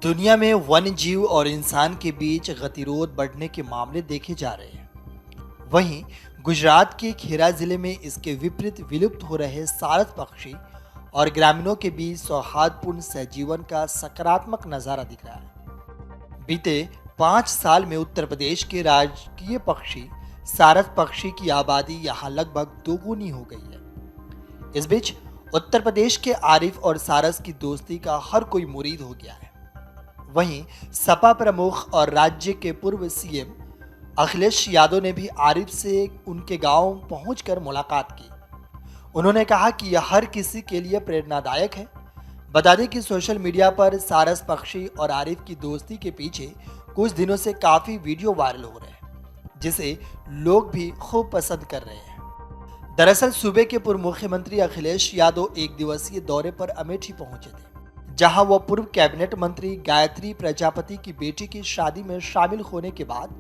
दुनिया में वन्य जीव और इंसान के बीच गतिरोध बढ़ने के मामले देखे जा रहे हैं। वहीं गुजरात के खेरा जिले में इसके विपरीत विलुप्त हो रहे सारस पक्षी और ग्रामीणों के बीच सौहार्दपूर्ण सहजीवन का सकारात्मक नजारा दिख रहा है। बीते 5 साल में उत्तर प्रदेश के राजकीय पक्षी सारस पक्षी की आबादी यहाँ लगभग दोगुनी हो गई है। इस बीच उत्तर प्रदेश के आरिफ और सारस की दोस्ती का हर कोई मुरीद हो गया है। वहीं सपा प्रमुख और राज्य के पूर्व सीएम अखिलेश यादव ने भी आरिफ से उनके गांव पहुंचकर मुलाकात की। उन्होंने कहा कि यह हर किसी के लिए प्रेरणादायक है। बता दें कि सोशल मीडिया पर सारस पक्षी और आरिफ की दोस्ती के पीछे कुछ दिनों से काफी वीडियो वायरल हो रहे हैं, जिसे लोग भी खूब पसंद कर रहे हैं। दरअसल सूबे के पूर्व मुख्यमंत्री अखिलेश यादव एक दिवसीय दौरे पर अमेठी पहुंचे थे, जहां वह पूर्व कैबिनेट मंत्री गायत्री प्रजापति की बेटी की शादी में शामिल होने के बाद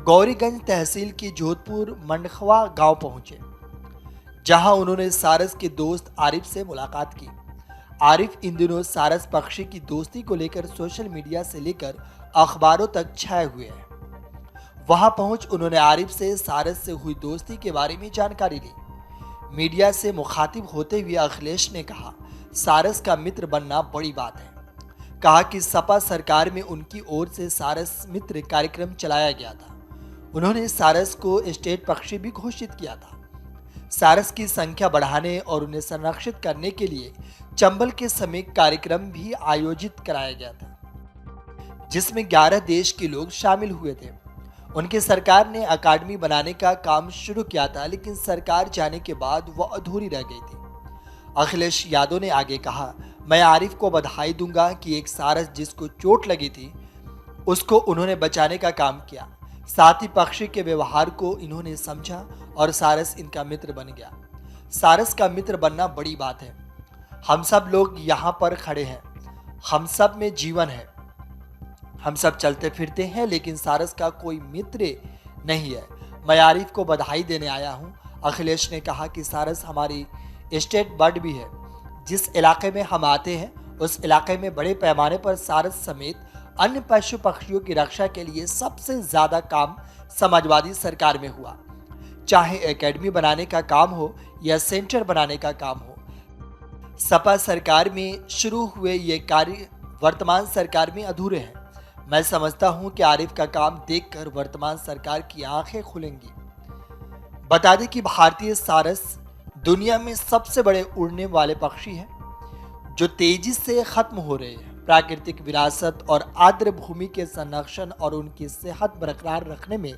गौरीगंज तहसील के जोधपुर मंडखवा गांव पहुंचे, जहां उन्होंने सारस के दोस्त आरिफ से मुलाकात की। आरिफ इन दिनों सारस पक्षी की दोस्ती को लेकर सोशल मीडिया से लेकर अखबारों तक छाए हुए हैं। वहां पहुंच उन्होंने आरिफ से सारस से हुई दोस्ती के बारे में जानकारी ली। मीडिया से मुखातिब होते हुए अखिलेश ने कहा, सारस का मित्र बनना बड़ी बात है। कहा कि सपा सरकार में उनकी ओर से सारस मित्र कार्यक्रम चलाया गया था। उन्होंने सारस को स्टेट पक्षी भी घोषित किया था। सारस की संख्या बढ़ाने और उन्हें संरक्षित करने के लिए चंबल के समेत कार्यक्रम भी आयोजित कराया गया था, जिसमें 11 देश के लोग शामिल हुए थे। उनकी सरकार ने अकादमी बनाने का काम शुरू किया था, लेकिन सरकार जाने के बाद वह अधूरी रह गई थी। अखिलेश यादव ने आगे कहा, मैं आरिफ को बधाई दूंगा कि एक सारस जिसको चोट लगी थी उसको उन्होंने बचाने का काम किया। साथ ही पक्षी के व्यवहार को इन्होंने समझा और सारस इनका मित्र बन गया। सारस का मित्र बनना बड़ी बात है। हम सब लोग यहाँ पर खड़े हैं, हम सब में जीवन है, हम सब चलते फिरते हैं, लेकिन सारस का कोई मित्र नहीं है। मैं आरिफ को बधाई देने आया हूँ। अखिलेश ने कहा कि सारस हमारी स्टेट बर्ड भी है। जिस इलाके में हम आते हैं उस इलाके में बड़े पैमाने पर सारस समेत अन्य पशु पक्षियों की रक्षा के लिए सबसे ज्यादा काम समाजवादी सरकार में हुआ, चाहे एकेडमी बनाने का काम हो या सेंटर बनाने का काम हो। सपा सरकार में शुरू हुए ये कार्य वर्तमान सरकार में अधूरे हैं। मैं समझता हूं कि आरिफ का काम देखकर वर्तमान सरकार की आंखें खुलेंगी। बता दें कि भारतीय सारस दुनिया में सबसे बड़े उड़ने वाले पक्षी हैं, जो तेजी से खत्म हो रहे हैं। प्राकृतिक विरासत और आर्द्र भूमि के संरक्षण और उनकी सेहत बरकरार रखने में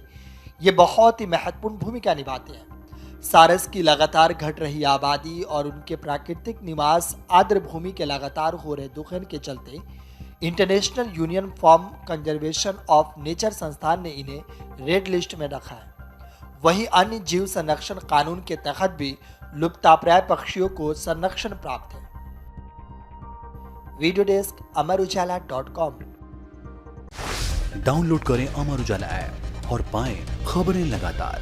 ये बहुत ही महत्वपूर्ण भूमिका निभाते हैं। सारस की लगातार घट रही आबादी और उनके प्राकृतिक निवास आर्द्र भूमि के लगातार हो रहे दोहन के चलते international union for conservation of nature संस्थान ने इन्हें रेड लिस्ट में रखा है। वहीं अन्य जीव संरक्षण कानून के तहत भी लुप्तप्राय पक्षियों को संरक्षण प्राप्त है। Video desk अमरउजाला.com। डाउनलोड करें अमर उजाला ऐप और पाएं खबरें लगातार।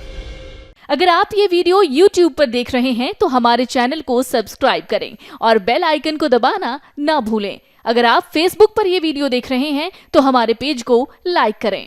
अगर आप ये वीडियो YouTube पर देख रहे हैं तो हमारे चैनल को सब्सक्राइब करें और बेल आइकन को दबाना ना भूलें। अगर आप Facebook पर ये वीडियो देख रहे हैं तो हमारे पेज को लाइक करें।